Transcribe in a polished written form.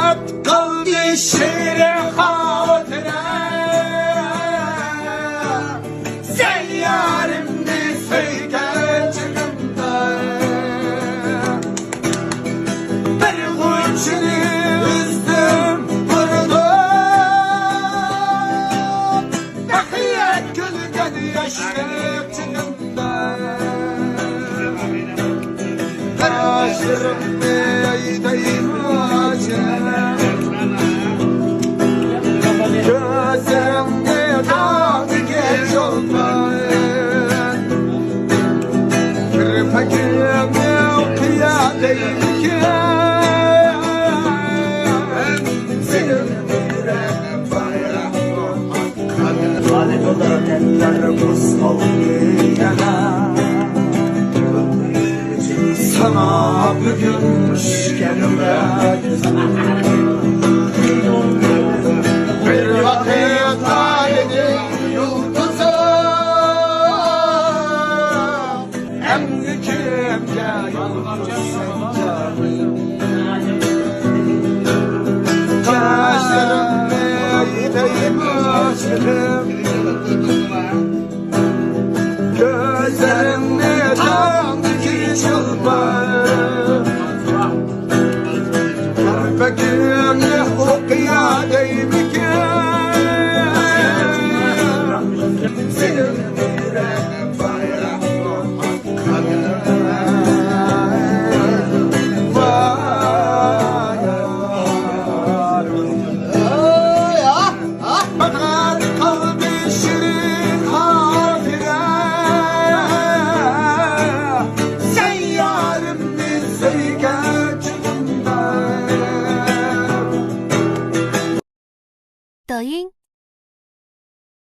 قلبي شير خاطره سيارمني فيك جنبه برغوشني وزدم برضو بحياة كل قد يشرب جنبه عاشرني يدين واجه gözlerimde dağdı geç olmayın Kırpakirimi okuyadayken Senin yüreğim bayrak Adet olarak ellerimiz olmayana Sana bugün gelmek Bir vakit ailenin yıldızı Emrikimde yıldız sencanım Gözlerimde yedeyim açılım Gözlerimde tanrı ki çılbır Kalbekimde okuyadayım抖音。